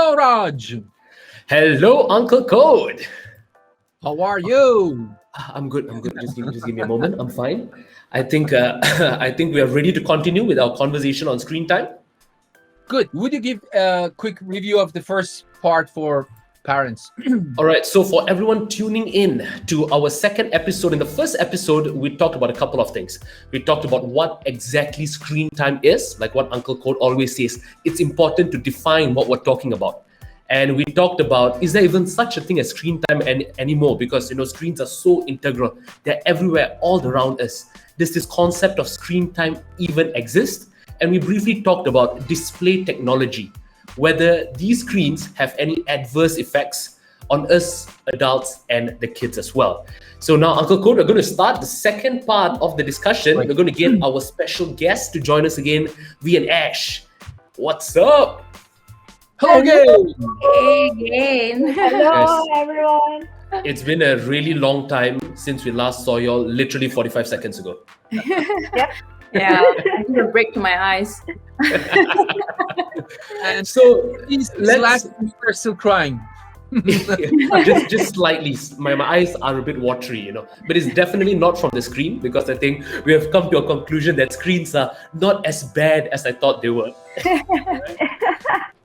Hello, Raj. Hello, Uncle Code. How are you? I'm good. I'm good. Just give me a moment. I'm fine. I think I think we are ready to continue with our conversation on screen time. Good. Would you give a quick review of the first part for parents? All right. So for everyone tuning in to our second episode, in the first episode, we talked about a couple of things. We talked about what exactly screen time is, like what Uncle Code always says. It's important to define what we're talking about. And we talked about, is there even such a thing as screen time anymore? Because, screens are so integral. They're everywhere, all around us. Does this concept of screen time even exist? And we briefly talked about display technology, whether these screens have any adverse effects on us adults and the kids as well. So now, Uncle Code, we're going to start the second part of the discussion. We're going to get our special guest to join us again, V and Ash. What's up? Hello again. Hey again. Hello, everyone. It's been a really long time since we last saw y'all, literally 45 seconds ago. Yeah, I need a break to my eyes. And So these let's- last week we're still crying. just slightly. My eyes are a bit watery, but it's definitely not from the screen, because I think we have come to a conclusion that screens are not as bad as I thought they were.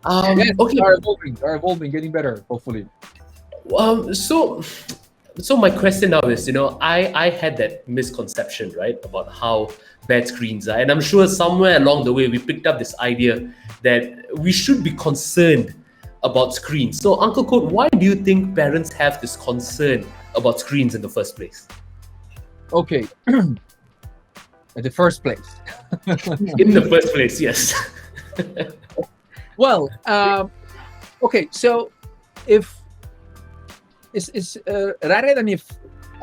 Yes, Okay. they're evolving, getting better, hopefully. So my question now is, I had that misconception, right, about how bad screens are, and I'm sure somewhere along the way we picked up this idea that we should be concerned about screens. So, Uncle Code, why do you think parents have this concern about screens in the first place? Okay. At the first place. In the first place, yes. Well, okay. So, if it's rather than if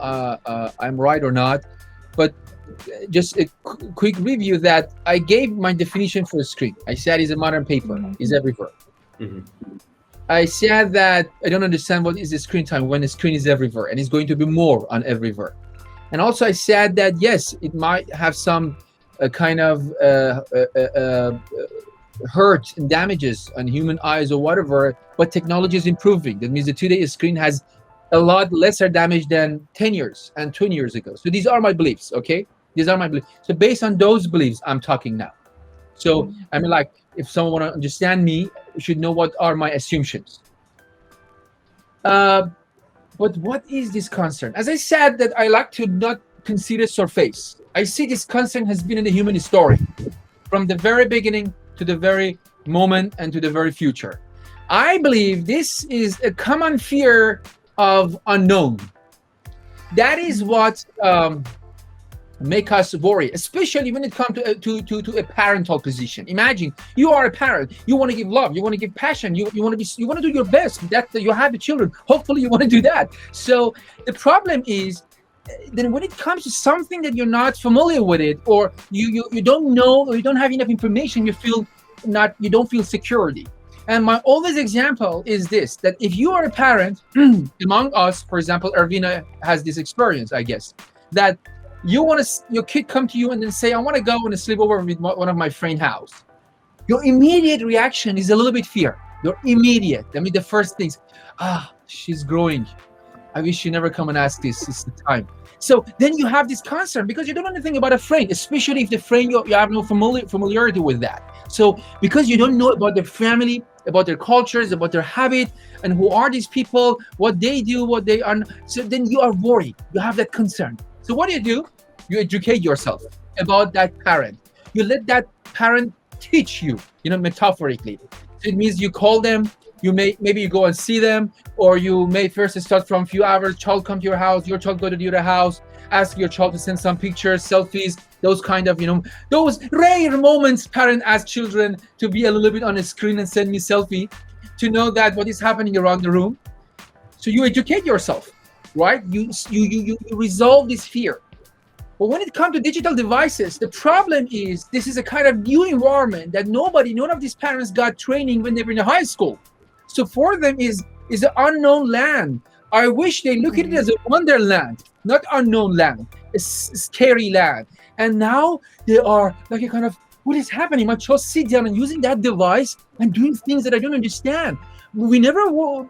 I'm right or not, but just a quick review that I gave my definition for a screen. I said it's a modern paper, is everywhere. Mhm. I said that I don't understand what is the screen time when the screen is everywhere, and it's going to be more on everywhere. And also I said that yes, it might have some kind of hurt and damages on human eyes or whatever, but technology is improving. That means that today a screen has a lot lesser damage than 10 years and 20 years ago. So these are my beliefs, okay? These are my beliefs. So based on those beliefs, I'm talking now. So I mean, like, if someone want to understand me, you should know what are my assumptions. But what is this concern? As I said, that I like to not consider surface. I see this concern has been in the human story from the very beginning to the very moment and to the very future. I believe this is a common fear of unknown. That is what make us worry, especially when it comes to a parental position. Imagine you are a parent, you want to give love, you want to give passion, you want to do your best. That you have the children. Hopefully, you want to do that. So the problem is, then when it comes to something that you're not familiar with it, or you don't know, or you don't have enough information, you don't feel security. And my oldest example is this: that if you are a parent, among us, for example, Ervina has this experience, I guess, that your kid come to you and then say, I want to go on a sleepover with one of my friend's house. Your immediate reaction is a little bit fear. Your immediate. I mean, the first things, she's growing. I wish she never come and ask this. It's the time. So then you have this concern because you don't know anything about a friend, especially if the friend you have no familiarity with that. So because you don't know about their family, about their cultures, about their habit, and who are these people, what they do, what they are. So then you are worried. You have that concern. So what do? You educate yourself about that parent. You let that parent teach you, metaphorically. So it means you call them, maybe you go and see them, or you may first start from a few hours, child come to your house, your child go to the other house, ask your child to send some pictures, selfies, those kind of, those rare moments parents ask children to be a little bit on a screen and send me selfie to know that what is happening around the room. So you educate yourself. Right? You resolve this fear. But when it comes to digital devices, the problem is this is a kind of new environment that none of these parents got training when they were in high school. So for them is an unknown land. I wish they look at it as a wonderland, not unknown land, a scary land. And now they are like a kind of, what is happening? My child sit down and using that device and doing things that I don't understand. We never were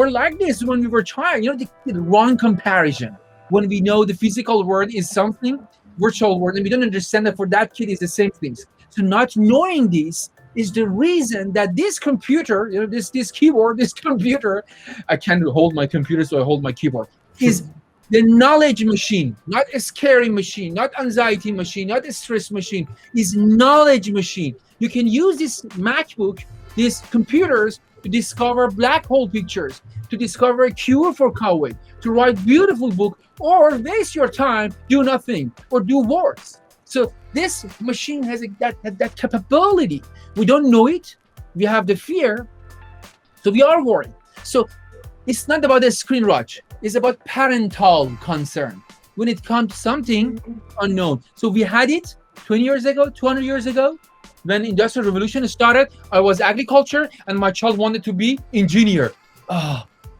like this when we were child. The wrong comparison. When we know the physical world is something, virtual world, and we don't understand that for that kid is the same things. So not knowing this is the reason that this computer, this keyboard, this computer, I can't hold my computer, so I hold my keyboard, is the knowledge machine, not a scary machine, not anxiety machine, not a stress machine, is knowledge machine. You can use this MacBook, these computers, to discover black hole pictures, to discover a cure for COVID, to write beautiful book, or waste your time, do nothing, or do worse. So this machine has that capability. We don't know it. We have the fear. So we are worried. So it's not about the screen rush. It's about parental concern when it comes to something unknown. So we had it 20 years ago, 200 years ago, when Industrial Revolution started. I was agriculture, and my child wanted to be engineer.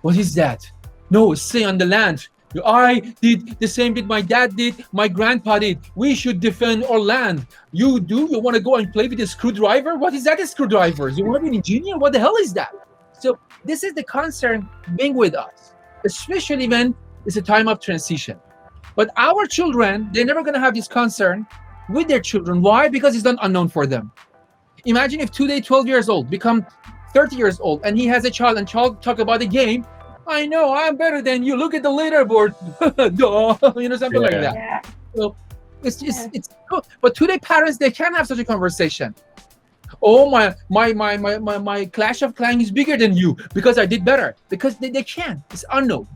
What is that? No, stay on the land. I did the same that my dad did, my grandpa did. We should defend our land. You do? You want to go and play with a screwdriver? What is that, a screwdriver? You want to be an engineer? What the hell is that? So this is the concern being with us, especially when it's a time of transition. But our children, they're never going to have this concern with their children. Why? Because it's not unknown for them. Imagine if today 12 years old become 30 years old and he has a child, and child talk about a game. I know I'm better than you. Look at the leaderboard. Something like that. Yeah. So it's cool. But today parents, they can't have such a conversation. Oh, my Clash of Clans is bigger than you because I did better. Because they can't. It's unknown.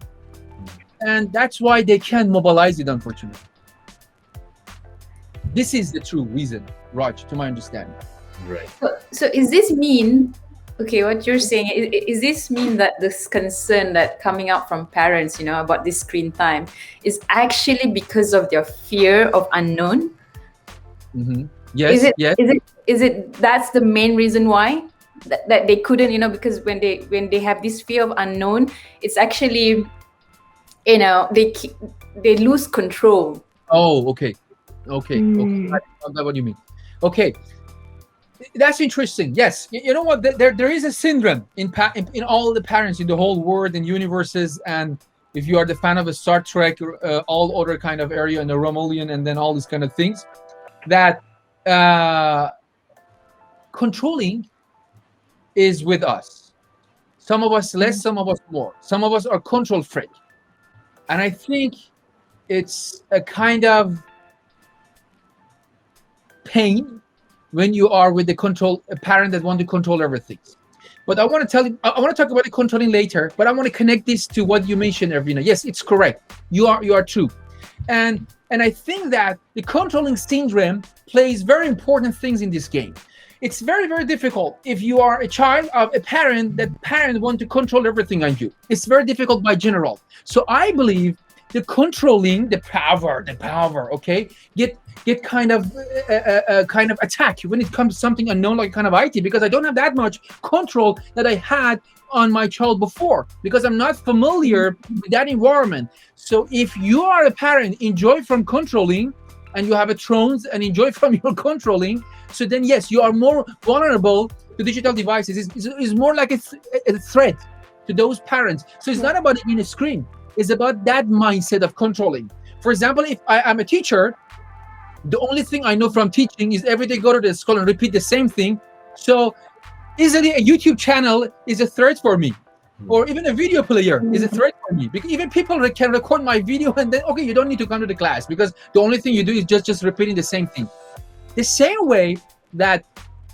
And that's why they can't mobilize it, unfortunately. This is the true reason, Raj, to my understanding. Right. So is this mean, okay, what you're saying, is this mean that this concern that coming out from parents, about this screen time is actually because of their fear of unknown? Mm-hmm. Yes, yes. Is it that's the main reason why that they couldn't, because when they have this fear of unknown, it's actually, they lose control. Oh, okay. I got what you mean. Okay. That's interesting. Yes, you know what? There is a syndrome in all the parents in the whole world and universes, and if you are the fan of a Star Trek, all other kind of area and the Romulan, and then all these kind of things, that controlling is with us. Some of us less, some of us more. Some of us are control freak, and I think it's a kind of pain when you are with a parent that want to control everything. But I want to talk about the controlling later, but I want to connect this to what you mentioned, Ervina. Yes, it's correct. You are true. And I think that the controlling syndrome plays very important things in this game. It's very, very difficult if you are a child of a parent, that parent want to control everything on you. It's very difficult by general. So I believe the controlling, the power, okay, get kind of attack when it comes to something unknown, like kind of IT, because I don't have that much control that I had on my child before, because I'm not familiar with that environment. So if you are a parent, enjoy from controlling, and you have a thrones and enjoy from your controlling, so then yes, you are more vulnerable to digital devices. It's more like a threat to those parents. So it's not about being a screen. It's about that mindset of controlling. For example, if I'm a teacher, the only thing I know from teaching is every day go to the school and repeat the same thing. So easily a YouTube channel is a threat for me. Or even a video player is a threat for me. Because even people can record my video and then, okay, you don't need to come to the class because the only thing you do is just repeating the same thing. The same way that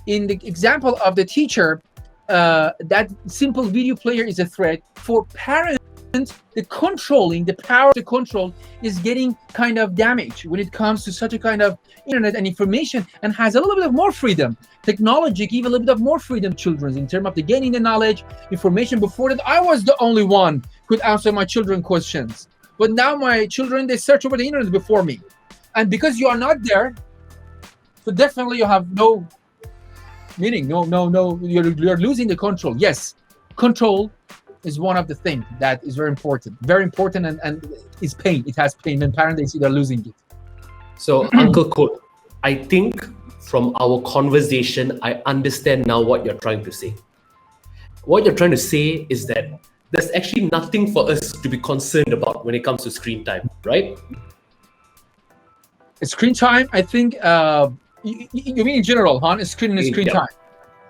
in the example of the teacher, that simple video player is a threat for parents. The power to control is getting kind of damaged when it comes to such a kind of internet and information, and has a little bit of more freedom. Technology give a little bit of more freedom to children in terms of the gaining the knowledge, information. Before that, I was the only one could answer my children questions. But now my children, they search over the internet before me. And because you are not there, so definitely you have no meaning. No, you're losing the control. Yes, control is one of the things that is very important, and it's pain. It has pain when parents, they see they're losing it. So, Uncle Code, I think from our conversation, I understand now what you're trying to say. what you're trying to say is that there's actually nothing for us to be concerned about when it comes to screen time, right? Screen time, I think, you mean in general, huh? Screen Yeah. time.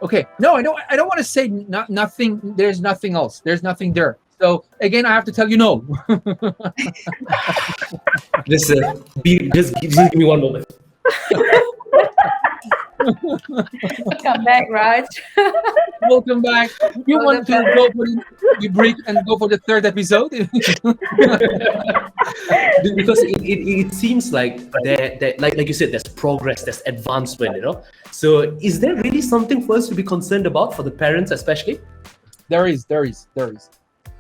Okay. No, I don't want to say nothing. There's nothing else. There's nothing there. So again, I have to tell you no. Just give me one moment. Come back, Raj. Welcome back. You want to go for the break and go for the third episode? Because it seems like there like you said, there's progress, there's advancement, So is there really something for us to be concerned about, for the parents especially? There is.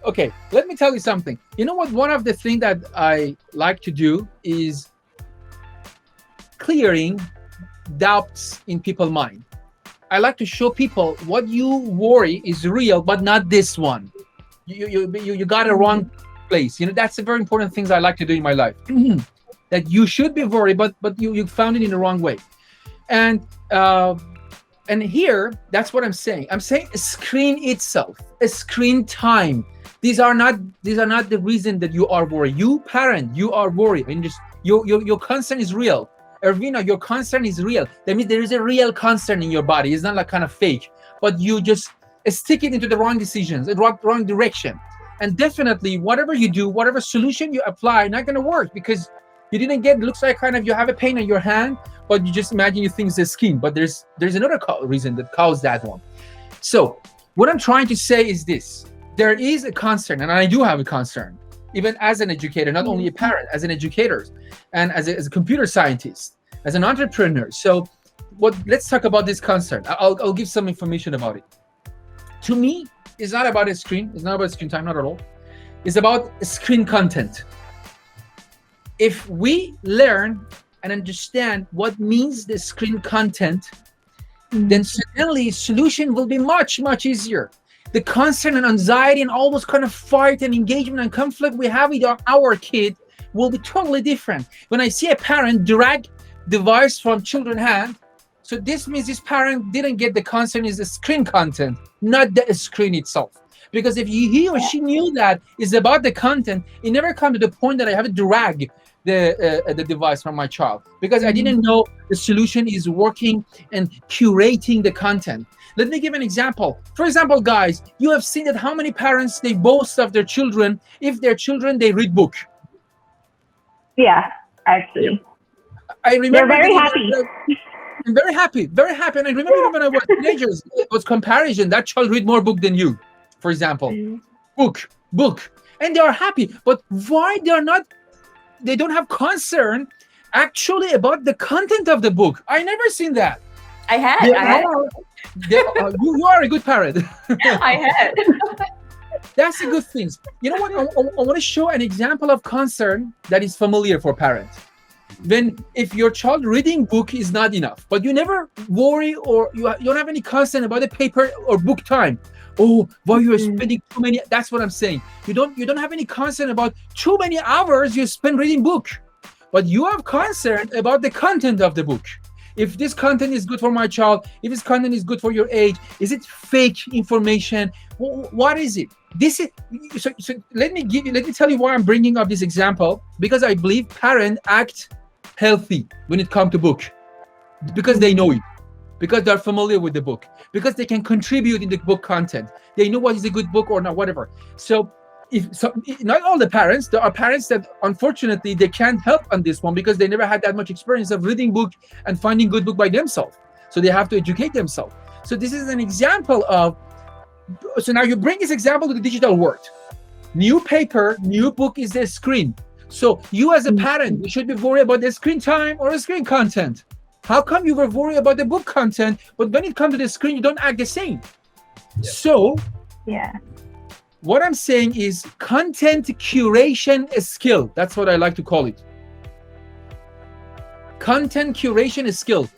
Okay, let me tell you something. You know what? One of the things that I like to do is clearing doubts in people's mind. I like to show people what you worry is real, but not this one. You got a wrong place. That's the very important things I like to do in my life. That you should be worried, but you found it in the wrong way. And here, that's what I'm saying. I'm saying a screen itself, a screen time. These are not the reason that you are worried. You parent, you are worried. And just your concern is real. Ervina, your concern is real. That means there is a real concern in your body. It's not like kind of fake, but you just stick it into the wrong decisions, the wrong direction. And definitely, whatever you do, whatever solution you apply, not going to work, because you didn't get. Looks like kind of you have a pain on your hand, but you just imagine you think it's the skin. But there's another reason that caused that one. So what I'm trying to say is this: there is a concern, and I do have a concern, even as an educator, not only a parent, as an educator, and as a computer scientist, as an entrepreneur. So let's talk about this concern. I'll give some information about it. To me, it's not about a screen. It's not about screen time, not at all. It's about screen content. If we learn and understand what means the screen content, then suddenly solution will be much, much easier. The concern and anxiety and all those kind of fight and engagement and conflict we have with our kid will be totally different. When I see a parent drag device from children's hand, so this means this parent didn't get the concern is the screen content, not the screen itself. Because if he or she knew that it's about the content, it never come to the point that I have to drag the device from my child, because I didn't know the solution is working and curating the content. Let me give an example. For example, guys, you have seen that how many parents, they boast of their children if their children, they read book. Yeah, actually. I remember They're very happy. I'm very happy. And I remember when I was teenagers, it was comparison. That child read more book than you, for example. Book. And they are happy. But why they don't have concern actually about the content of the book? I never seen that. I had. You are a good parent. I had. That's a good thing. You know what? I want to show an example of concern that is familiar for parents. If your child reading book is not enough, but you never worry or you don't have any concern about the paper or book time. Oh, why you are spending too many? That's what I'm saying. You don't have any concern about too many hours you spend reading book, but you have concern about the content of the book. If this content is good for my child, if this content is good for your age, is it fake information? What is it? This is so let me tell you why I'm bringing up this example, because I believe parents act healthy when it comes to book, because they know it, because they're familiar with the book, because they can contribute in the book content. They know what is a good book or not, whatever. So not all the parents, there are parents that unfortunately they can't help on this one because they never had that much experience of reading book and finding good book by themselves. So they have to educate themselves. So this is an example of, so now you bring this example to the digital world. New paper, new book is the screen. So you as a parent, you should be worried about the screen time or the screen content. How come you were worried about the book content, but when it comes to the screen, you don't act the same? Yeah. So what I'm saying is content curation skill. That's what I like to call it. Content curation skill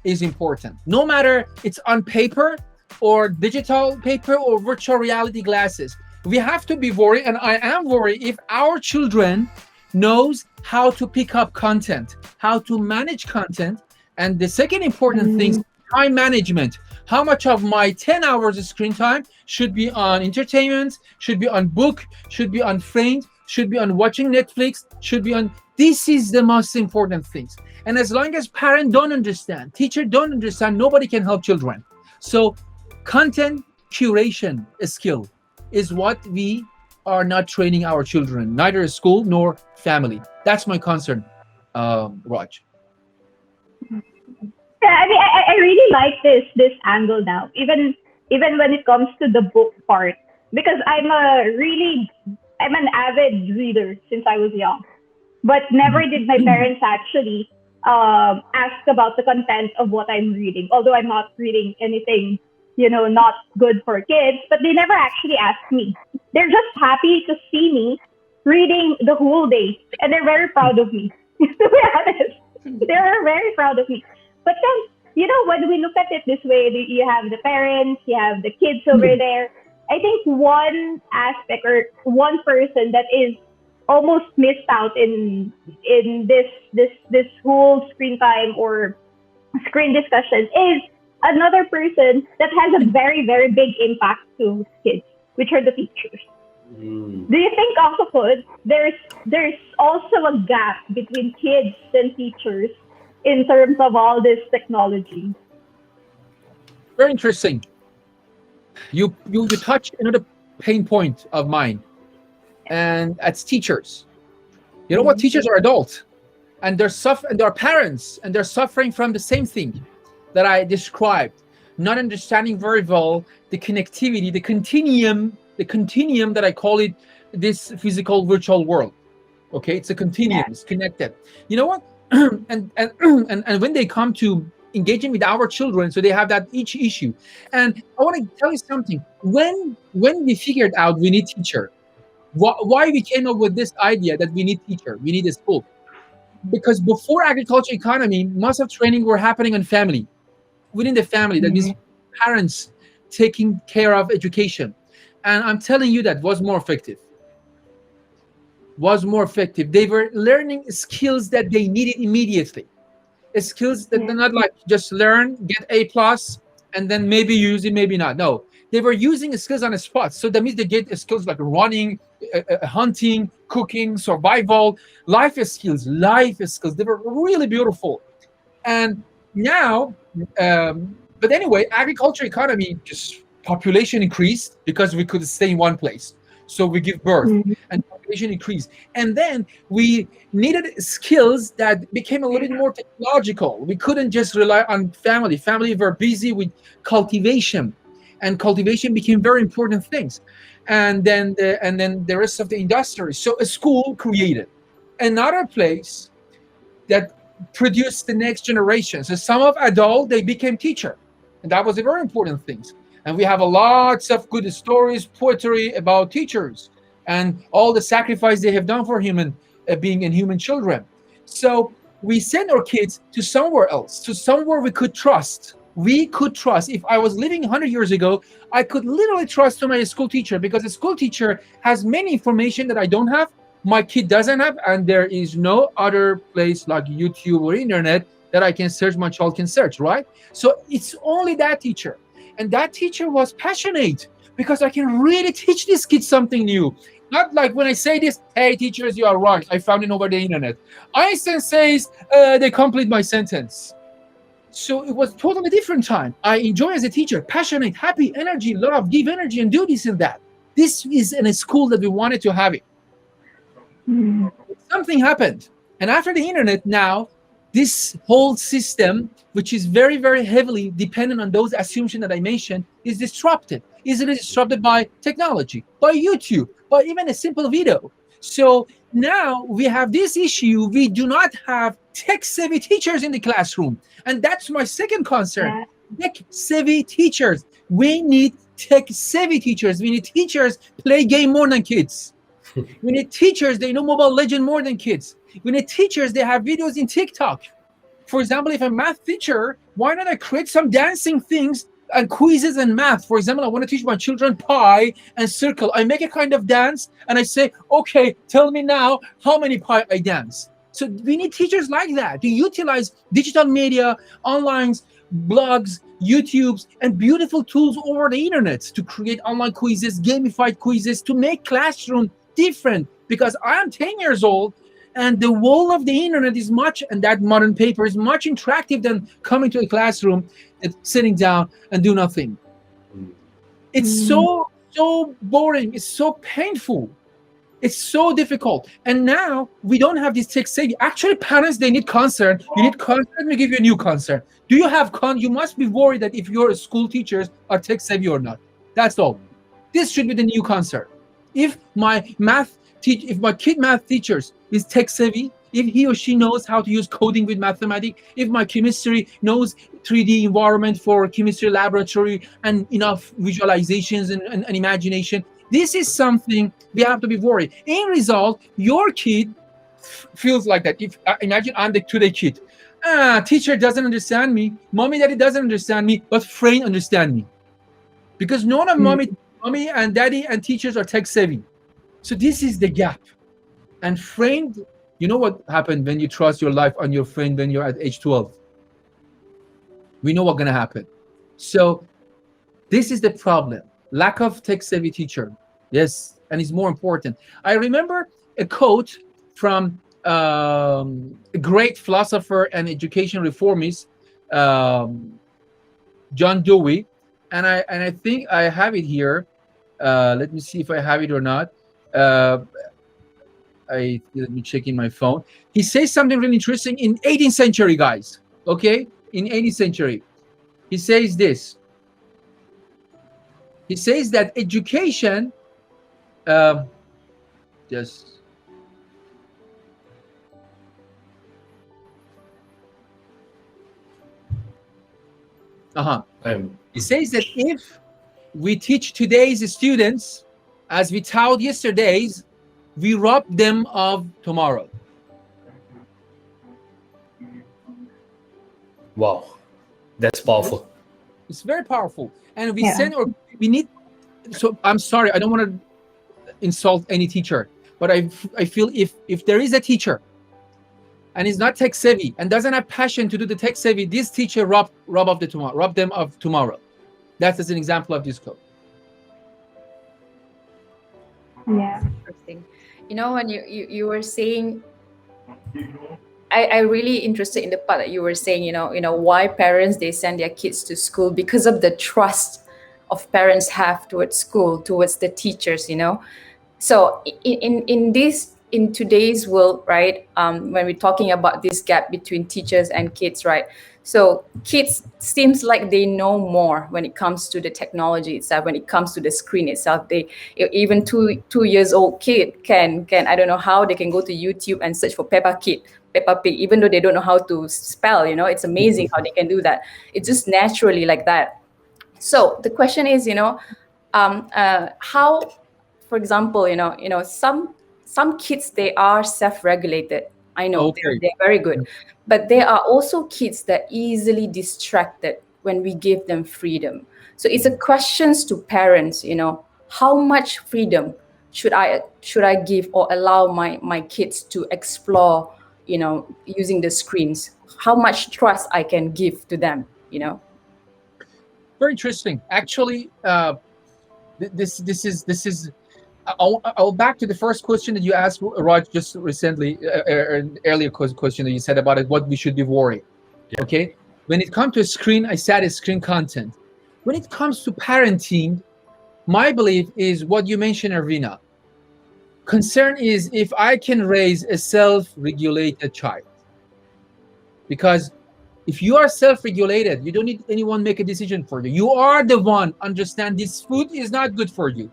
is important. No matter it's on paper or digital paper or virtual reality glasses. We have to be worried, and I am worried if our children knows how to pick up content, how to manage content. And the second important thing, time management. How much of my 10 hours of screen time should be on entertainment, should be on book, should be on friend, should be on watching Netflix, should be on. This is the most important things. And as long as parents don't understand, teachers don't understand, nobody can help children. So content curation skill is what we are not training our children, neither school nor family. That's my concern, Raj. Yeah, I mean, I really like this angle now, even when it comes to the book part, because I'm an avid reader since I was young, but never did my parents actually ask about the content of what I'm reading. Although I'm not reading anything, not good for kids, but they never actually asked me. They're just happy to see me reading the whole day, and they're very proud of me. To be honest, they're very proud of me. But then, when we look at it this way, you have the parents, you have the kids over there. I think one aspect or one person that is almost missed out in this whole screen time or screen discussion is another person that has a very, very big impact to kids, which are the teachers. Do you think also there's also a gap between kids and teachers in terms of all this technology? Very interesting. You touch another pain point of mine, and that's teachers. You know what? Teachers are adults, and they're parents, and they're suffering from the same thing that I described, not understanding very well the connectivity, the continuum that I call it, this physical virtual world. Okay, it's a continuum, it's connected. You know what? and when they come to engaging with our children, so they have that each issue. And I want to tell you something. When we figured out we need teacher, why we came up with this idea that we need teacher, we need a school, because before agriculture economy, most of training were happening on family, within the family. That means parents taking care of education. And I'm telling you that was more effective. They were learning skills that they needed immediately. Skills that they're not like just learn, get A plus, and then maybe use it, maybe not. No, they were using skills on the spot. So that means they get skills like running, hunting, cooking, survival, life skills. They were really beautiful. And now, but anyway, agriculture economy, just population increased because we could stay in one place. So we give birth and population increased. And then we needed skills that became a little bit more technological. We couldn't just rely on family. Family were busy with cultivation, and cultivation became very important things. And then the rest of the industry. So a school created another place that produced the next generation. So some of adult, they became teacher. And that was a very important thing. And we have a lots of good stories, poetry about teachers and all the sacrifice they have done for human being and human children. So we send our kids to somewhere else, to somewhere we could trust. We could trust. If I was living 100 years ago, I could literally trust to my school teacher, because a school teacher has many information that I don't have, my kid doesn't have, and there is no other place like YouTube or internet that I can search, my child can search, right? So it's only that teacher. And that teacher was passionate, because I can really teach this kid something new. Not like when I say this, hey, teachers, you are right, I found it over the internet. Einstein says they complete my sentence. So it was totally different time. I enjoy as a teacher, passionate, happy, energy, love, give energy, and do this and that. This is in a school that we wanted to have it. Something happened. And after the internet now, this whole system, which is very, very heavily dependent on those assumptions that I mentioned, is disrupted. Is it disrupted by technology, by YouTube, by even a simple video? So now we have this issue. We do not have tech-savvy teachers in the classroom. And that's my second concern. Tech-savvy teachers. We need tech-savvy teachers. We need teachers play game more than kids. We need teachers, they know Mobile Legend more than kids. We need teachers, they have videos in TikTok. For example, if I'm a math teacher, why not I create some dancing things and quizzes and math? For example, I want to teach my children pi and circle. I make a kind of dance and I say, okay, tell me now how many pi I dance. So we need teachers like that to utilize digital media, online blogs, YouTubes, and beautiful tools over the internet to create online quizzes, gamified quizzes, to make classroom different. Because I'm 10 years old, and the wall of the internet is much, and that modern paper is much interactive than coming to a classroom and sitting down and do nothing. It's so boring. It's so painful. It's so difficult. And now we don't have this tech savvy. Actually, parents, they need concern. You need concern. Let me give you a new concern. Do you have you must be worried that if your school teachers are tech savvy or not. That's all. This should be the new concern. If my kid math teachers is tech savvy, if he or she knows how to use coding with mathematics, if my chemistry knows 3D environment for chemistry laboratory and enough visualizations and imagination, this is something we have to be worried. In result, your kid feels like that. If imagine I'm the today kid, teacher doesn't understand me, mommy, daddy doesn't understand me, but friend understand me, because none of mommy and daddy and teachers are tech savvy. So this is the gap. And friend, you know what happened when you trust your life on your friend when you're at age 12? We know what's gonna happen. So this is the problem. Lack of tech-savvy teacher. Yes, and it's more important. I remember a quote from a great philosopher and education reformist, John Dewey, and I think I have it here. Let me see if I have it or not. Let me check in my phone. He says something really interesting in 18th century, guys. Okay, in 18th century, he says this. He says that education, just he says that if we teach today's students as we taught yesterday's, we rob them of tomorrow. Wow, that's powerful. It's very powerful, and we need. So I'm sorry, I don't want to insult any teacher, but I feel if there is a teacher and is not tech savvy and doesn't have passion to do the tech savvy, this teacher rob them of tomorrow. That's as an example of this code. Yeah. Interesting. You know, when you were saying, I really interested in the part that you were saying, you know why parents, they send their kids to school because of the trust of parents have towards school, towards the teachers, So in today's world, right, when we're talking about this gap between teachers and kids, right? So kids seems like they know more when it comes to the technology itself, when it comes to the screen itself. They even two years old kid can I don't know how they can go to YouTube and search for Peppa Pig, even though they don't know how to spell. It's amazing how they can do that. It's just naturally like that. So the question is, how, for example, some kids, they are self-regulated. I know they're very good, but there are also kids that easily distracted when we give them freedom. So it's a question to parents, how much freedom should I give or allow my kids to explore, using the screens? How much trust I can give to them, Very interesting. Actually, this is. I'll back to the first question that you asked, Raj, just recently, an earlier question that you said about it, what we should be worried. Yeah. Okay. When it comes to screen, I said it's screen content. When it comes to parenting, my belief is what you mentioned, Ervina. Concern is if I can raise a self-regulated child. Because if you are self-regulated, you don't need anyone make a decision for you. You are the one understand this food is not good for you.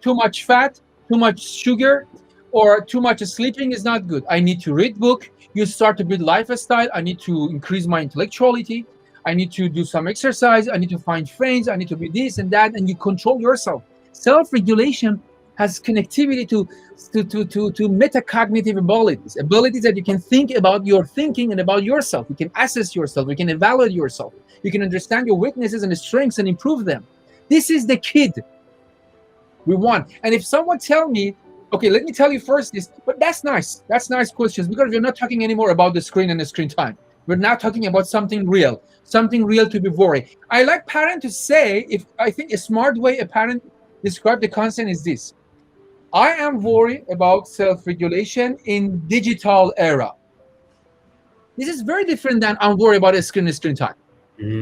Too much fat, too much sugar, or too much sleeping is not good. I need to read book. You start to build lifestyle. I need to increase my intellectuality. I need to do some exercise. I need to find friends. I need to be this and that. And you control yourself. Self-regulation has connectivity to metacognitive abilities that you can think about your thinking and about yourself. You can assess yourself. You can evaluate yourself. You can understand your weaknesses and strengths and improve them. This is the kid we want. And if someone tell me, okay, let me tell you first this, but that's nice. That's nice questions, because we're not talking anymore about the screen and the screen time. We're now talking about something real to be worried. I like parent to say, if I think a smart way a parent describe the consent is this: I am worried about self-regulation in digital era. This is very different than I'm worried about a screen time.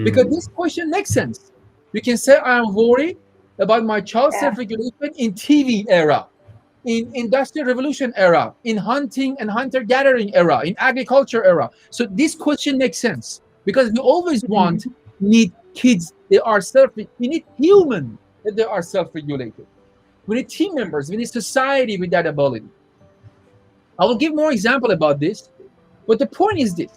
Because this question makes sense. We can say I am worried about my child's Yeah. self-regulation in TV era, in industrial revolution era, in hunting and hunter-gathering era, in agriculture era. So this question makes sense because we always need kids. They are we need human that they are self-regulated. We need team members. We need society with that ability. I will give more example about this, but the point is this.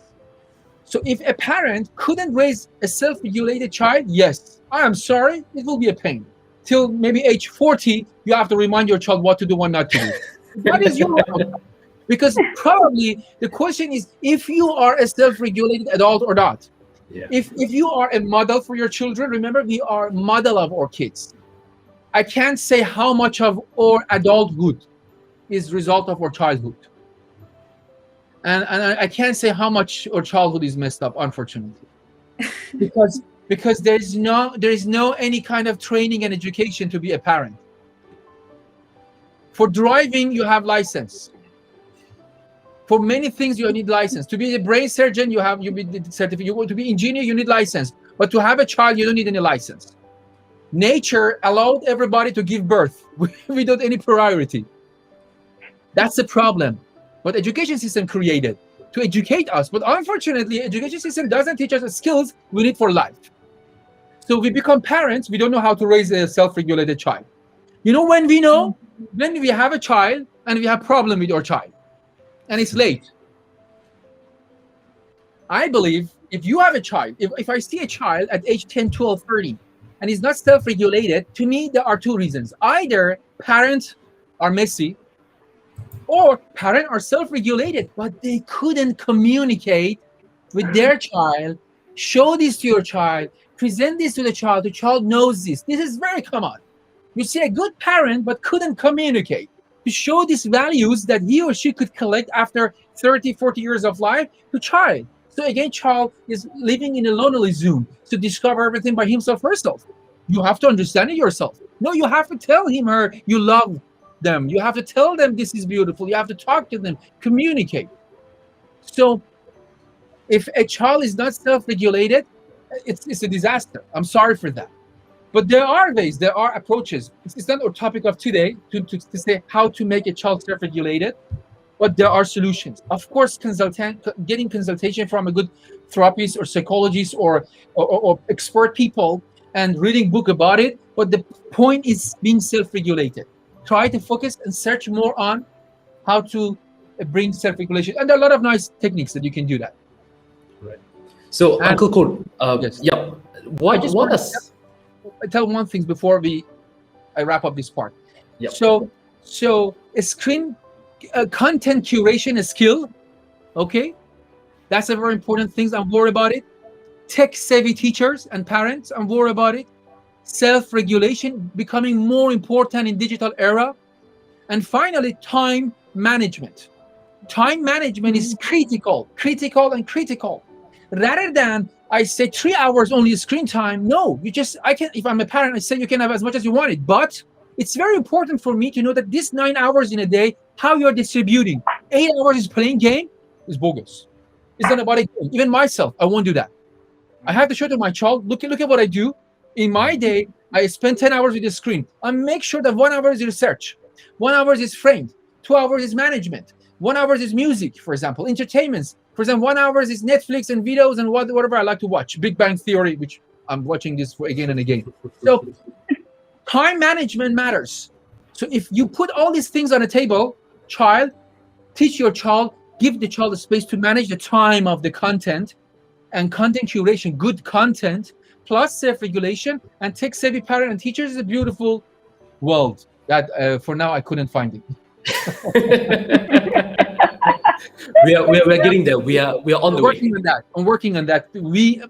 So if a parent couldn't raise a self-regulated child, yes, I am sorry, it will be a pain. Till maybe age 40, you have to remind your child what to do, what not to do. That is your outcome. Because probably the question is if you are a self-regulated adult or not. Yeah. If you are a model for your children, remember we are model of our kids. I can't say how much of our adulthood is result of our childhood. And I can't say how much our childhood is messed up, unfortunately. Because there is no any kind of training and education to be a parent. For driving, you have license. For many things, you need license. To be a brain surgeon, you need certificate. You want to be engineer, you need license. But to have a child, you don't need any license. Nature allowed everybody to give birth without any priority. That's the problem. But education system created to educate us. But unfortunately, education system doesn't teach us the skills we need for life. So we become parents, we don't know how to raise a self-regulated child. You know when we know? When we have a child and we have problem with our child. And it's late. I believe if you have a child, if I see a child at age 10, 12, 30, and he's not self-regulated, to me, there are two reasons. Either parents are messy, or parents are self-regulated, but they couldn't communicate with their child, show this to your child, present this to the child knows this. This is very common. You see a good parent, but couldn't communicate to show these values that he or she could collect after 30, 40 years of life to child. So again, child is living in a lonely zone to discover everything by himself herself. You have to understand it yourself. No, you have to tell him or you love them. You have to tell them this is beautiful. You have to talk to them, communicate. So if a child is not self-regulated, it's a disaster. I'm sorry for that. But there are ways, there are approaches. It's not our topic of today to say how to make a child self-regulated, but there are solutions. Of course, getting consultation from a good therapist or psychologist or expert people and reading book about it. But the point is being self-regulated. Try to focus and search more on how to bring self-regulation. And there are a lot of nice techniques that you can do that. Right. So, And- Uncle Code, Yes. yeah, what is... I tell one thing before I wrap up this part. Yep. So a screen content curation skill, okay? That's a very important thing. I'm worried about it. Tech-savvy teachers and parents, I'm worried about it. Self-regulation becoming more important in digital era. And finally, time management. Time management is critical. Rather than I say 3 hours only screen time, no, if I'm a parent, I say you can have as much as you want it. But it's very important for me to know that this 9 hours in a day, how you're distributing. 8 hours is playing game is bogus. It's not about a game. Even myself, I won't do that. I have to show to my child, look at what I do. In my day, I spend 10 hours with the screen. I make sure that 1 hour is research, 1 hour is framed, 2 hours is management, 1 hour is music, for example, entertainments. For example, 1 hour is Netflix and videos and whatever I like to watch. Big Bang Theory, which I'm watching this for again and again. So time management matters. So if you put all these things on a table, teach your child, give the child the space to manage the time of the content and content curation, good content, plus self-regulation and tech-savvy parent and teachers is a beautiful world that for now I couldn't find it. we're getting there. We are on the way. I'm working on that.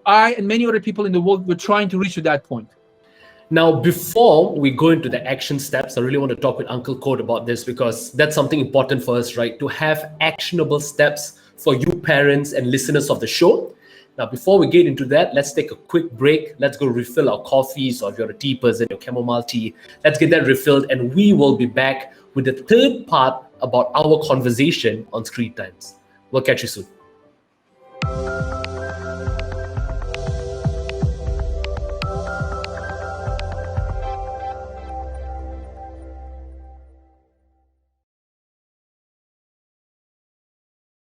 I and many other people in the world, we're trying to reach to that point. Now, before we go into the action steps, I really want to talk with Uncle Code about this because that's something important for us, right? To have actionable steps for you parents and listeners of the show. Now, before we get into that, let's take a quick break. Let's go refill our coffees, or if you're a tea person, your chamomile tea. Let's get that refilled, and we will be back with the third part about our conversation on screen times. We'll catch you soon.